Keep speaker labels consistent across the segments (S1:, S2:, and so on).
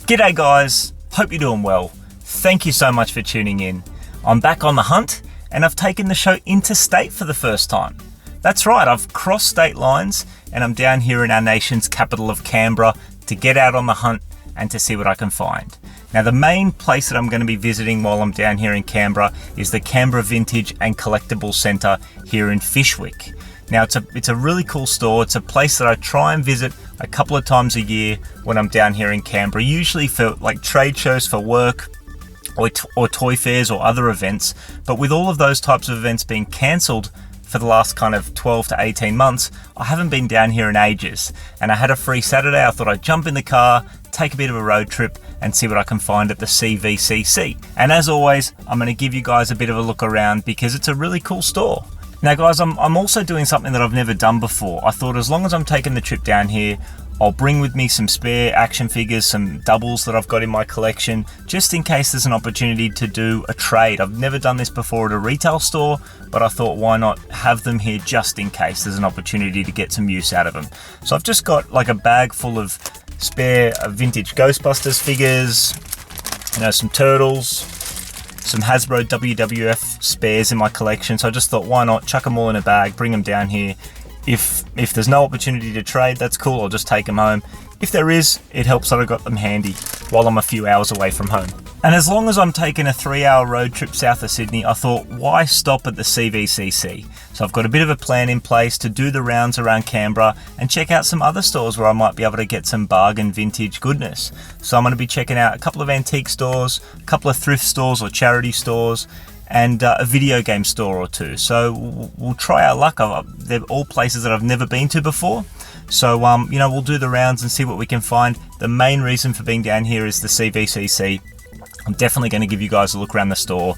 S1: G'day guys, hope you're doing well. Thank you so much for tuning in. I'm back on the hunt and I've taken the show interstate for the first time. That's right, I've crossed state lines and I'm down here in our nation's capital of Canberra to get out on the hunt and to see what I can find. Now the main place that I'm going to be visiting while I'm down here in Canberra is the Canberra Vintage and Collectible Centre here in Fyshwick. Now it's a really cool store. It's a place that I try and visit a couple of times a year when I'm down here in Canberra, usually for like trade shows for work or toy fairs or other events. But with all of those types of events being cancelled for the last kind of 12 to 18 months, I haven't been down here in ages. And I had a free Saturday. I thought I'd jump in the car, take a bit of a road trip and see what I can find at the CVCC. And as always, I'm going to give you guys a bit of a look around because it's a really cool store. Now guys, I'm also doing something that I've never done before. I thought as long as I'm taking the trip down here, I'll bring with me some spare action figures, some doubles that I've got in my collection, just in case there's an opportunity to do a trade. I've never done this before at a retail store, but I thought why not have them here just in case there's an opportunity to get some use out of them. So I've just got like a bag full of spare vintage Ghostbusters figures, you know, some turtles, some Hasbro WWF spares in my collection. So I just thought why not chuck them all in a bag, bring them down here. If there's no opportunity to trade, that's cool, I'll just take them home. If there is, it helps that I got them handy while I'm a few hours away from home. And as long as I'm taking a 3-hour road trip south of Sydney, I thought why stop at the CVCC? So I've got a bit of a plan in place to do the rounds around Canberra and check out some other stores where I might be able to get some bargain vintage goodness. So I'm going to be checking out a couple of antique stores, a couple of thrift stores or charity stores, and a video game store or two. So we'll try our luck. They're all places that I've never been to before. So, you know, we'll do the rounds and see what we can find. The main reason for being down here is the CVCC. I'm definitely going to give you guys a look around the store.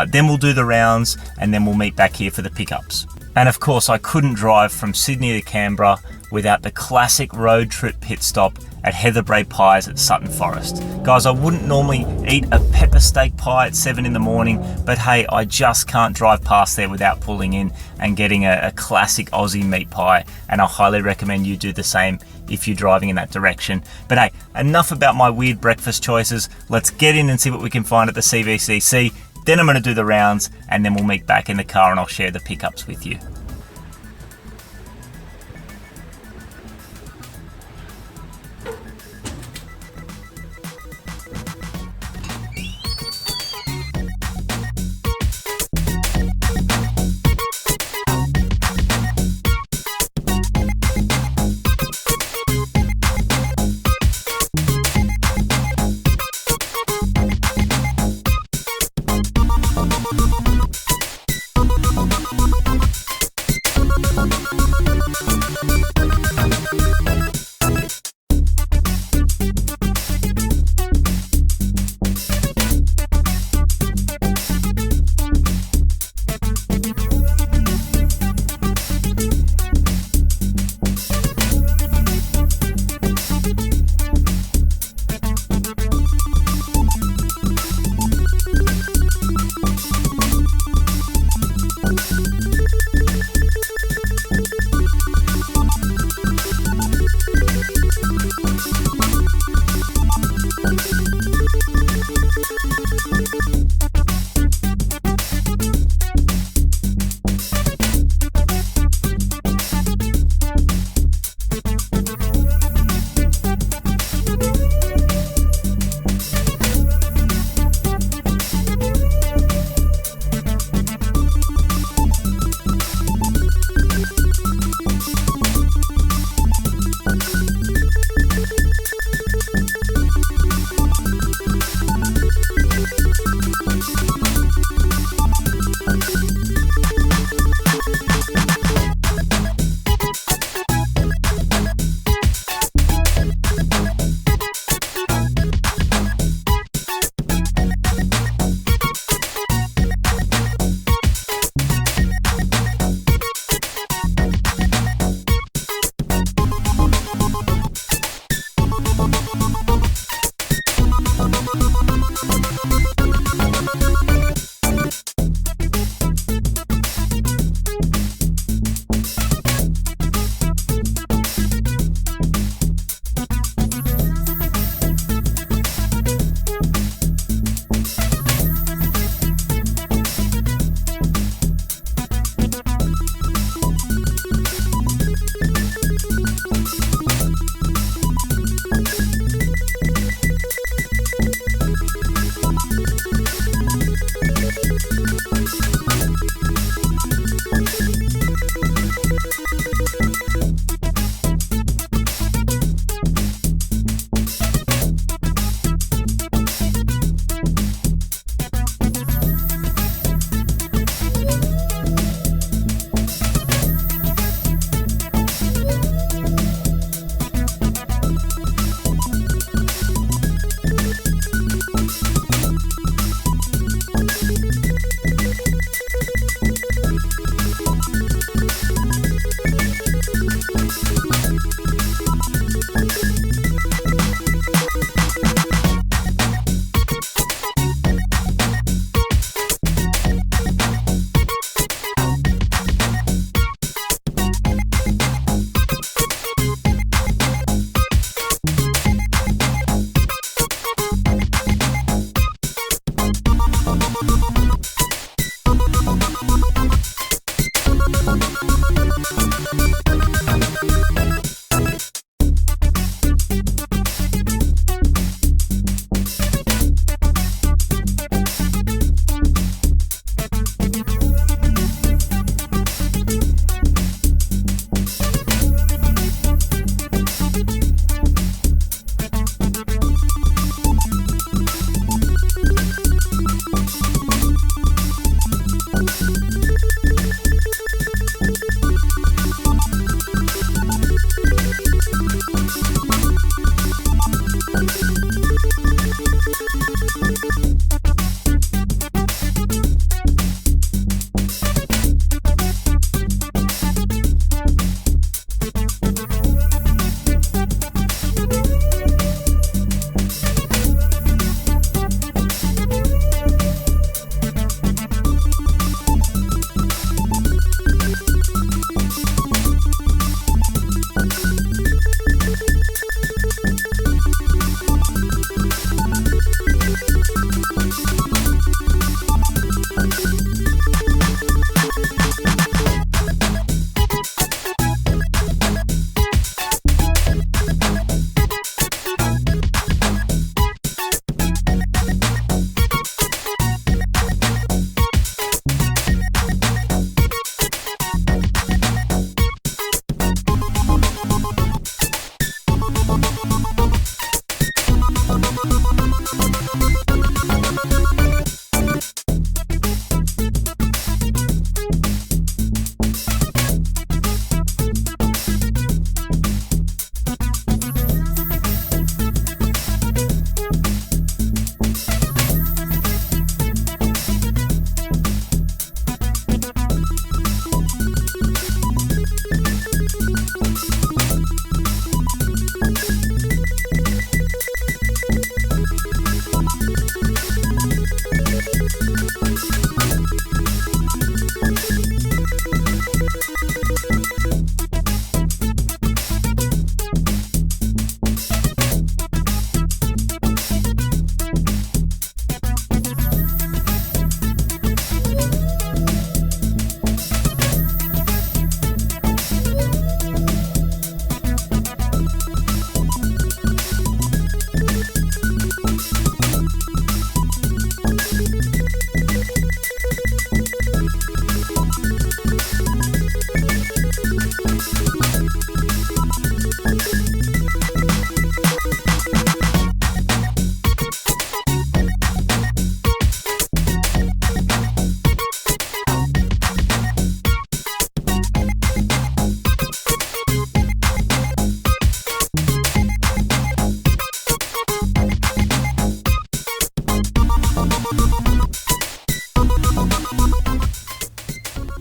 S1: Then we'll do the rounds and then we'll meet back here for the pickups. And of course, I couldn't drive from Sydney to Canberra without the classic road trip pit stop at Heatherbrae Pies at Sutton Forest. Guys, I wouldn't normally eat a pepper steak pie at 7 in the morning, but hey, I just can't drive past there without pulling in and getting a classic Aussie meat pie, and I highly recommend you do the same if you're driving in that direction. But hey, enough about my weird breakfast choices. Let's get in and see what we can find at the CVCC. Then I'm going to do the rounds and then we'll meet back in the car and I'll share the pickups with you.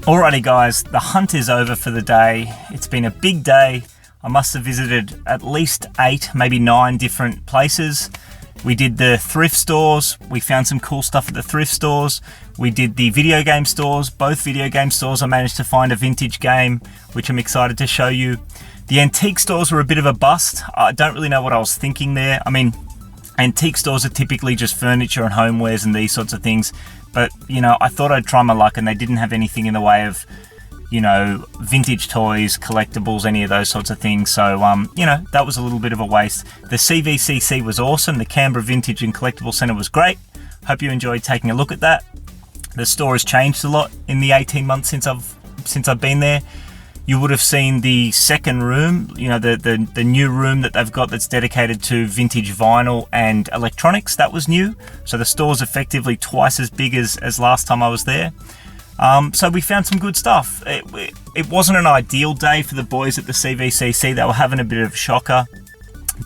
S1: Alrighty guys, the hunt is over for the day. It's been a big day. I must have visited at least 8, maybe 9 different places. We did the thrift stores. We found some cool stuff at the thrift stores. We did the video game stores. Both video game stores I managed to find a vintage game, which I'm excited to show you. The antique stores were a bit of a bust. I don't really know what I was thinking there. I mean, antique stores are typically just furniture and homewares and these sorts of things. But, you know, I thought I'd try my luck, and they didn't have anything in the way of, you know, vintage toys, collectibles, any of those sorts of things. So, you know, that was a little bit of a waste. The CVCC was awesome. The Canberra Vintage and Collectible Centre was great. Hope you enjoyed taking a look at that. The store has changed a lot in the 18 months since I've been there. You would have seen the second room, you know, the new room that they've got that's dedicated to vintage vinyl and electronics. That was new. So the store's effectively twice as big as last time I was there. So we found some good stuff. It wasn't an ideal day for the boys at the CVCC. They were having a bit of a shocker.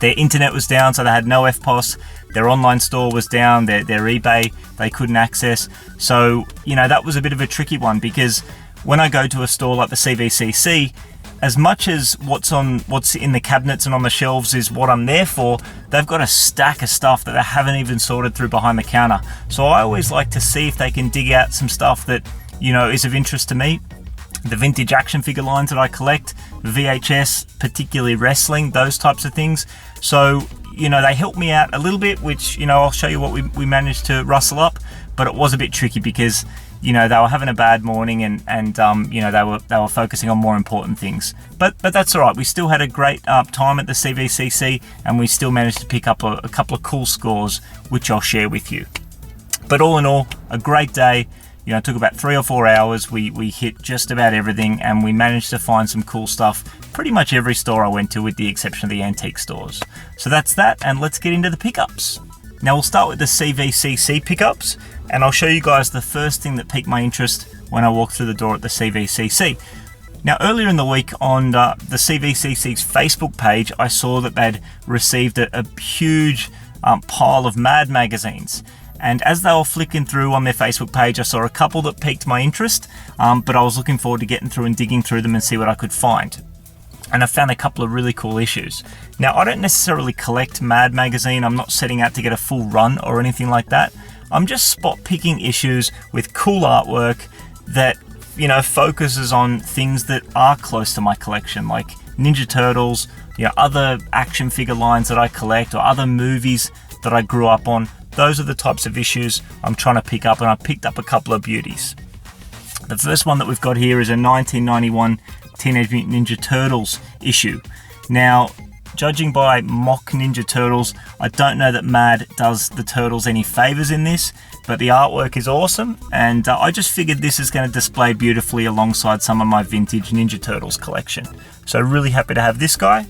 S1: Their internet was down, so they had no FPOS. Their online store was down, their eBay they couldn't access. So, you know, that was a bit of a tricky one, because when I go to a store like the CVCC, as much as what's in the cabinets and on the shelves is what I'm there for, they've got a stack of stuff that they haven't even sorted through behind the counter. So I always like to see if they can dig out some stuff that, you know, is of interest to me. The vintage action figure lines that I collect, VHS, particularly wrestling, those types of things. So, you know, they helped me out a little bit, which, you know, I'll show you what we managed to rustle up, but it was a bit tricky because, you know, they were having a bad morning and you know, they were focusing on more important things. But that's all right. We still had a great time at the CVCC, and we still managed to pick up a couple of cool scores, which I'll share with you. But all in all, a great day. You know, it took about 3 or 4 hours. We hit just about everything, and we managed to find some cool stuff pretty much every store I went to, with the exception of the antique stores. So that's that, and let's get into the pickups. Now we'll start with the CVCC pickups, and I'll show you guys the first thing that piqued my interest when I walked through the door at the CVCC. Now earlier in the week on the CVCC's Facebook page, I saw that they'd received a huge pile of Mad magazines. And as they were flicking through on their Facebook page, I saw a couple that piqued my interest, but I was looking forward to getting through and digging through them and see what I could find. And I found a couple of really cool issues. Now, I don't necessarily collect Mad magazine. I'm not setting out to get a full run or anything like that. I'm just spot picking issues with cool artwork that, you know, focuses on things that are close to my collection, like Ninja Turtles, you know, other action figure lines that I collect, or other movies that I grew up on. Those are the types of issues I'm trying to pick up, and I picked up a couple of beauties. The first one that we've got here is a 1991 Teenage Mutant Ninja Turtles issue. Now, judging by mock Ninja Turtles, I don't know that Mad does the Turtles any favors in this, but the artwork is awesome, and I just figured this is going to display beautifully alongside some of my vintage Ninja Turtles collection. So really happy to have this guy.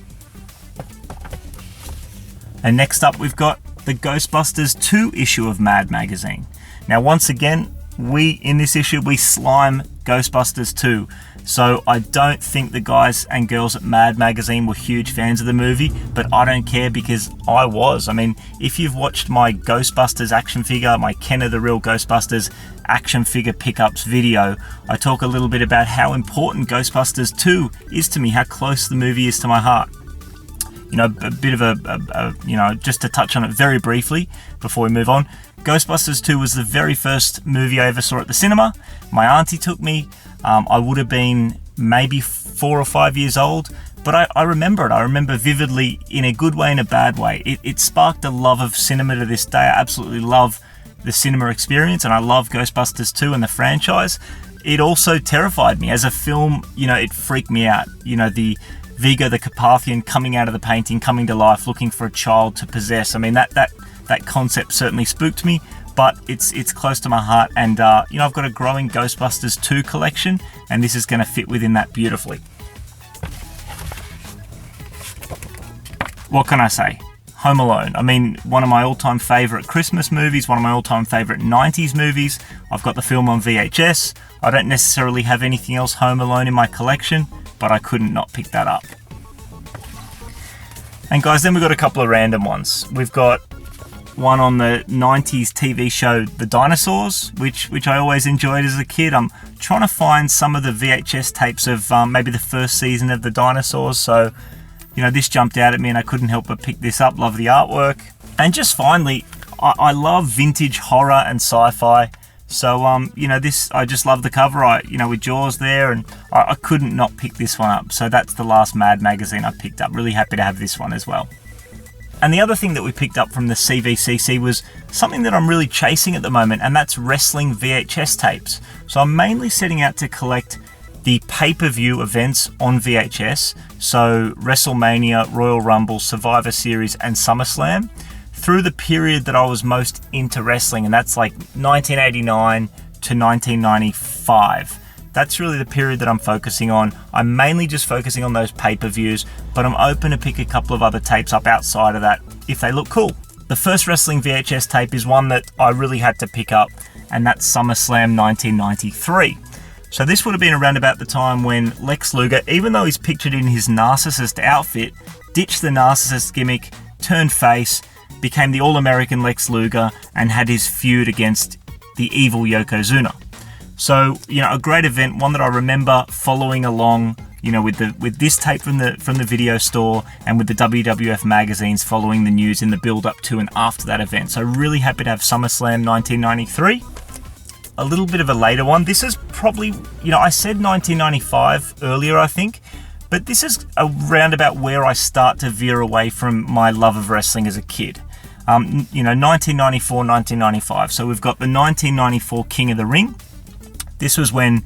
S1: And next up we've got the Ghostbusters 2 issue of Mad magazine. Now once again, in this issue we slime Ghostbusters 2. So I don't think the guys and girls at Mad magazine were huge fans of the movie, but I don't care, because I was. I mean, if you've watched my Ghostbusters action figure, my Ken of the Real Ghostbusters action figure pickups video, I talk a little bit about how important Ghostbusters 2 is to me, how close the movie is to my heart. You know, a bit of a you know, just to touch on it very briefly before we move on. Ghostbusters 2 was the very first movie I ever saw at the cinema. My auntie took me. I would have been maybe 4 or 5 years old, but I remember it. I remember vividly, in a good way and a bad way. It sparked a love of cinema to this day. I absolutely love the cinema experience, and I love Ghostbusters 2 and the franchise. It also terrified me. As a film, you know, it freaked me out. You know, the Vigo the Carpathian coming out of the painting, coming to life, looking for a child to possess. I mean, that concept certainly spooked me, but it's close to my heart, and you know, I've got a growing Ghostbusters 2 collection, and this is going to fit within that beautifully. What can I say? Home Alone. I mean, one of my all-time favourite Christmas movies, one of my all-time favourite 90s movies. I've got the film on VHS. I don't necessarily have anything else Home Alone in my collection, but I couldn't not pick that up. And guys, then we've got a couple of random ones. We've got one on the 90s TV show The Dinosaurs, which I always enjoyed as a kid. I'm trying to find some of the VHS tapes of maybe the first season of The Dinosaurs, so this jumped out at me and I couldn't help but pick this up. Love the artwork. And just finally, I love vintage horror and sci-fi. So, this, I just love the cover, with Jaws there, and I couldn't not pick this one up. So that's the last Mad magazine I picked up. Really happy to have this one as well. And the other thing that we picked up from the CVCC was something that I'm really chasing at the moment, and that's wrestling VHS tapes. So I'm mainly setting out to collect the pay-per-view events on VHS, so WrestleMania, Royal Rumble, Survivor Series, and SummerSlam, through the period that I was most into wrestling, and that's like 1989 to 1995. That's really the period that I'm focusing on. I'm mainly just focusing on those pay-per-views, but I'm open to pick a couple of other tapes up outside of that if they look cool. The first wrestling VHS tape is one that I really had to pick up, and that's SummerSlam 1993. So this would have been around about the time when Lex Luger, even though he's pictured in his narcissist outfit, ditched the narcissist gimmick, turned face, became the All-American Lex Luger, and had his feud against the evil Yokozuna. So, a great event, one that I remember following along, with this tape from the video store, and with the WWF magazines following the news in the build-up to and after that event. So really happy to have SummerSlam 1993. A little bit of a later one. This is probably, I said 1995 earlier, I think, but this is around about where I start to veer away from my love of wrestling as a kid. 1994, 1995. So we've got the 1994 King of the Ring. This was when,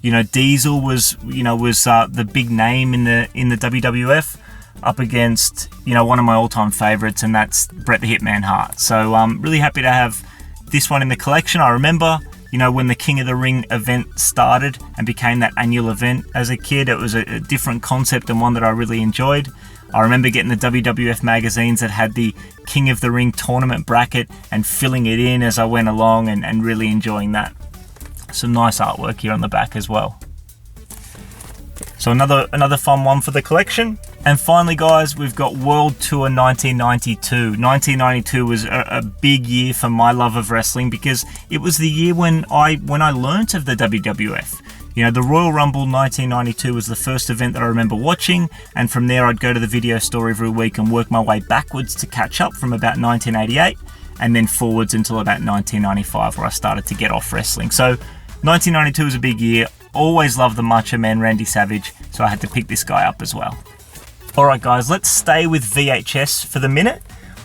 S1: Diesel was the big name in the WWF, up against, one of my all-time favorites, and that's Bret the Hitman Hart. So really happy to have this one in the collection. I remember, when the King of the Ring event started and became that annual event as a kid, it was a different concept and one that I really enjoyed. I remember getting the WWF magazines that had the King of the Ring tournament bracket and filling it in as I went along and really enjoying that. Some nice artwork here on the back as well. So another fun one for the collection. And finally, guys, we've got World Tour 1992. 1992 was a big year for my love of wrestling because it was the year when I learnt of the WWF. The Royal Rumble 1992 was the first event that I remember watching, and from there I'd go to the video store every week and work my way backwards to catch up from about 1988, and then forwards until about 1995 where I started to get off wrestling. So 1992 was a big year. Always loved the Macho Man Randy Savage, so I had to pick this guy up as well. Alright guys, let's stay with VHS for the minute.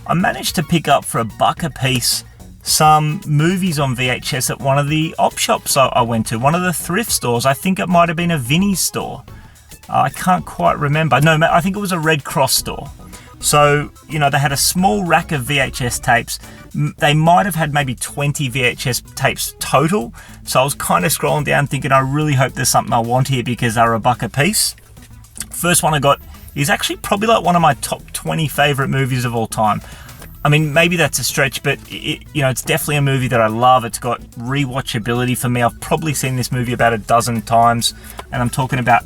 S1: I managed to pick up for $1 a piece some movies on VHS at one of the op shops I went to, one of the thrift stores. I think it might have been a Vinnie's store. I can't quite remember. No, I think it was a Red Cross store. So, they had a small rack of VHS tapes. They might have had maybe 20 VHS tapes total. So I was kind of scrolling down thinking, I really hope there's something I want here because they're $1 a piece. First one I got is actually probably like one of my top 20 favorite movies of all time. I mean, maybe that's a stretch, but it's definitely a movie that I love. It's got rewatchability for me. I've probably seen this movie about a dozen times, and I'm talking about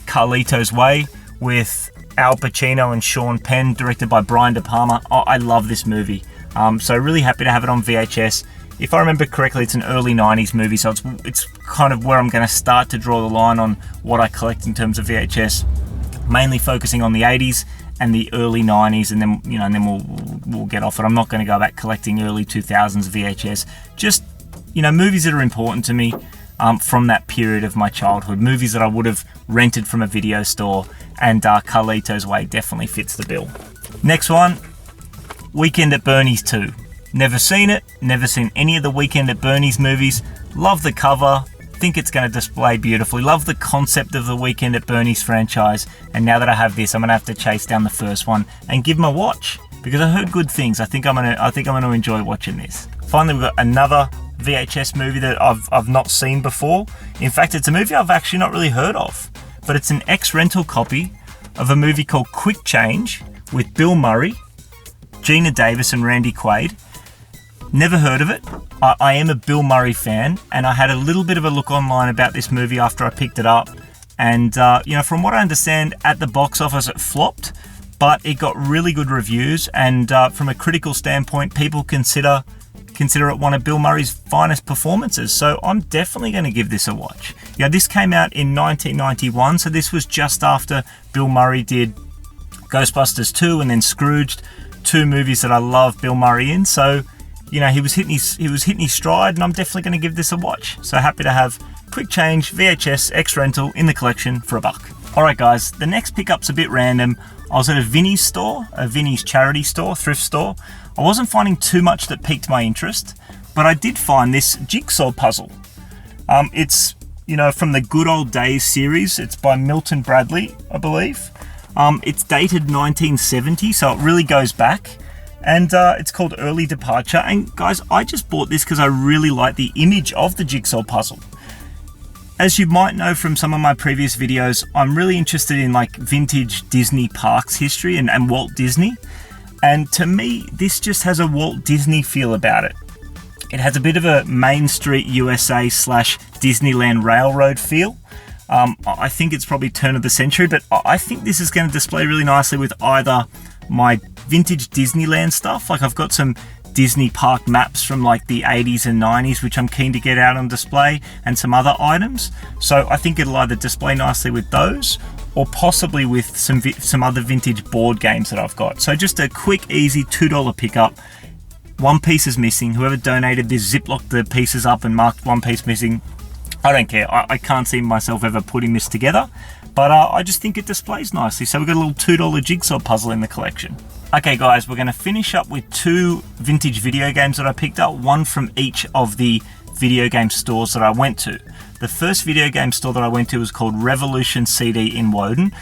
S1: Carlito's Way with Al Pacino and Sean Penn, directed by Brian De Palma. Oh, I love this movie. So really happy to have it on VHS. If I remember correctly, it's an early 90s movie, so it's kind of where I'm going to start to draw the line on what I collect in terms of VHS. Mainly focusing on the 80s and the early 90s, and then we'll get off it. I'm not going to go back collecting early 2000s VHS. Just movies that are important to me from that period of my childhood. Movies that I would have rented from a video store, and Carlito's Way definitely fits the bill. Next one, Weekend at Bernie's 2. Never seen it. Never seen any of the Weekend at Bernie's movies. Love the cover. Think it's going to display beautifully. Love the concept of the Weekend at Bernie's franchise, and now that I have this, I'm going to have to chase down the first one and give them a watch because I heard good things. I think I'm going to enjoy watching this. Finally, we've got another VHS movie that I've not seen before. In fact, it's a movie I've actually not really heard of, but it's an ex-rental copy of a movie called Quick Change with Bill Murray, Gina Davis, and Randy Quaid. Never heard of it. I am a Bill Murray fan, and I had a little bit of a look online about this movie after I picked it up. And, from what I understand, at the box office it flopped. but it got really good reviews, and from a critical standpoint, people consider it one of Bill Murray's finest performances. So I'm definitely going to give this a watch. Yeah, this came out in 1991, so this was just after Bill Murray did Ghostbusters 2 and then Scrooged, two movies that I love Bill Murray in. So, you know, he was hitting his stride, and I'm definitely going to give this a watch. So happy to have quick change VHS X rental in the collection for $1. Alright guys, the next pickup's a bit random. I was at a Vinnie's store, a Vinnie's charity store, thrift store. I wasn't finding too much that piqued my interest, but I did find this jigsaw puzzle. It's, you know, from the Good Old Days series. It's by Milton Bradley, I believe. It's dated 1970, so it really goes back. And it's called Early Departure. And guys, I just bought this because I really like the image of the jigsaw puzzle. As you might know from some of my previous videos, I'm really interested in like vintage Disney parks history and Walt Disney. And to me, this just has a Walt Disney feel about it. It has a bit of a Main Street USA / Disneyland Railroad feel. I think it's probably turn of the century, but I think this is going to display really nicely with either my vintage Disneyland stuff, like I've got some Disney park maps from like the 80s and 90s, which I'm keen to get out on display, and some other items. So I think it'll either display nicely with those, or possibly with some other vintage board games that I've got. So just a quick, easy $2 pickup. One piece is missing. Whoever donated this ziplocked the pieces up and marked one piece missing. I don't care. I can't see myself ever putting this together, but I just think it displays nicely. So we've got a little $2 jigsaw puzzle in the collection. Okay guys, we're going to finish up with two vintage video games that I picked up, one from each of the video game stores that I went to. The first video game store that I went to was called Revolution CD in Woden.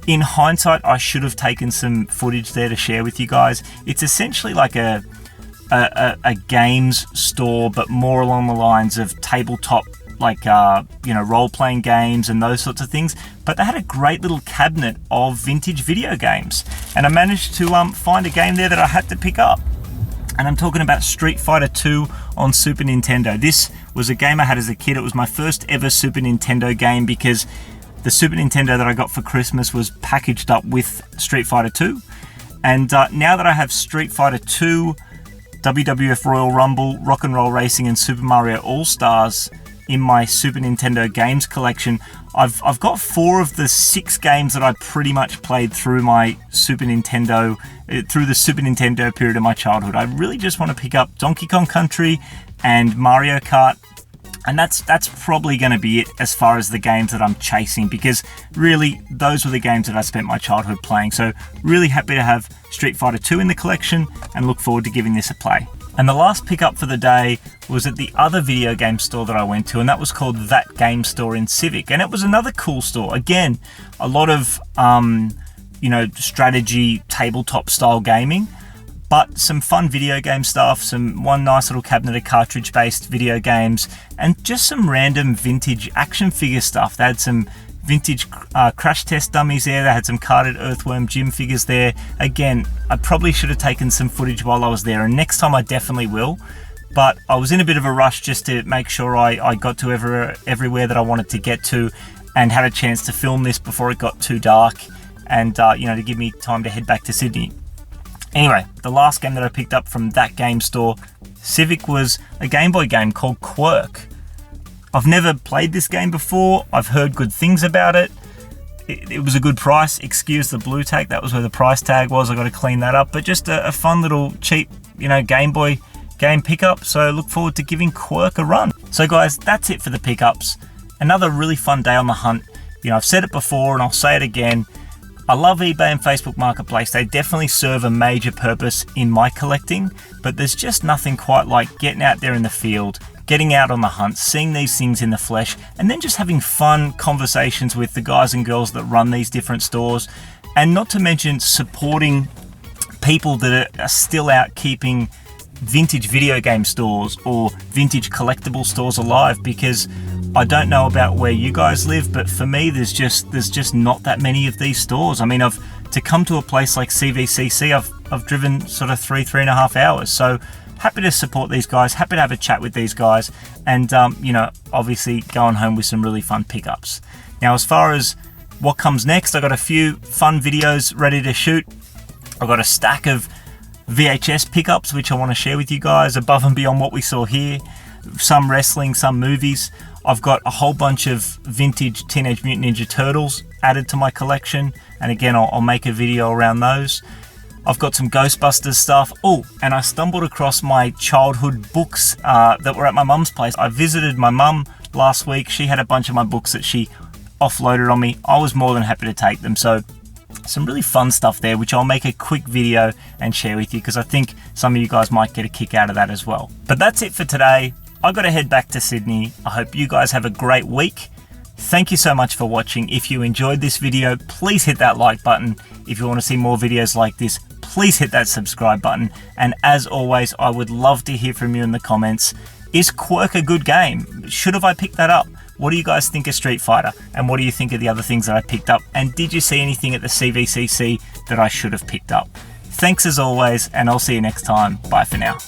S1: In hindsight, I should have taken some footage there to share with you guys. It's essentially like a games store, but more along the lines of tabletop, like you know, role-playing games and those sorts of things. But they had a great little cabinet of vintage video games, and I managed to find a game there that I had to pick up. And I'm talking about Street Fighter 2 on Super Nintendo. This was a game I had as a kid. It was my first ever Super Nintendo game because the Super Nintendo that I got for Christmas was packaged up with Street Fighter 2. And now that I have Street Fighter 2, WWF Royal Rumble, Rock and Roll Racing, and Super Mario All-Stars in my Super Nintendo games collection, I've got 4 of the 6 games that I pretty much played through my Super Nintendo, through the Super Nintendo period of my childhood. I really just want to pick up Donkey Kong Country and Mario Kart, and that's probably going to be it as far as the games that I'm chasing, because really those were the games that I spent my childhood playing. So really happy to have Street Fighter 2 in the collection and look forward to giving this a play. And the last pickup for the day was at the other video game store that I went to, and that was called That Game Store in Civic. And it was another cool store. Again, a lot of, you know, strategy, tabletop style gaming, but some fun video game stuff, one nice little cabinet of cartridge-based video games, and just some random vintage action figure stuff. They had some vintage crash test dummies there. They had some carded Earthworm Jim figures there. Again, I probably should have taken some footage while I was there, and next time I definitely will. But I was in a bit of a rush just to make sure I got to everywhere that I wanted to get to, and had a chance to film this before it got too dark, and you know, to give me time to head back to Sydney. Anyway, the last game that I picked up from That Game Store Civic was a Game Boy game called Quirk. I've never played this game before. I've heard good things about it. It was a good price. Excuse the blue tag. That was where the price tag was. I got to clean that up. But just a fun little cheap, you know, Game Boy game pickup. So look forward to giving Quirk a run. So guys, that's it for the pickups. Another really fun day on the hunt. You know, I've said it before and I'll say it again. I love eBay and Facebook Marketplace. They definitely serve a major purpose in my collecting, but there's just nothing quite like getting out there in the field, getting out on the hunt, seeing these things in the flesh, and then just having fun conversations with the guys and girls that run these different stores, and not to mention supporting people that are still out keeping vintage video game stores or vintage collectible stores alive, because I don't know about where you guys live, but for me there's just not that many of these stores. I mean, to come to a place like CVCC, I've driven sort of 3.5 hours. So happy to support these guys, happy to have a chat with these guys, and you know, obviously going home with some really fun pickups. Now, as far as what comes next, I got a few fun videos ready to shoot. I've got a stack of VHS pickups which I want to share with you guys above and beyond what we saw here. Some wrestling, some movies. I've got a whole bunch of vintage Teenage Mutant Ninja Turtles added to my collection, and again I'll make a video around those. I've got some Ghostbusters stuff. Oh, and I stumbled across my childhood books that were at my mum's place. I visited my mum last week. She had a bunch of my books that she offloaded on me. I was more than happy to take them. So some really fun stuff there, which I'll make a quick video and share with you, because I think some of you guys might get a kick out of that as well. But that's it for today. I've got to head back to Sydney. I hope you guys have a great week. Thank you so much for watching. If you enjoyed this video, please hit that like button. If you want to see more videos like this, please hit that subscribe button. And as always, I would love to hear from you in the comments. Is Quirk a good game? Should have I picked that up? What do you guys think of Street Fighter? And what do you think of the other things that I picked up? And did you see anything at the CVCC that I should have picked up? Thanks as always, and I'll see you next time. Bye for now.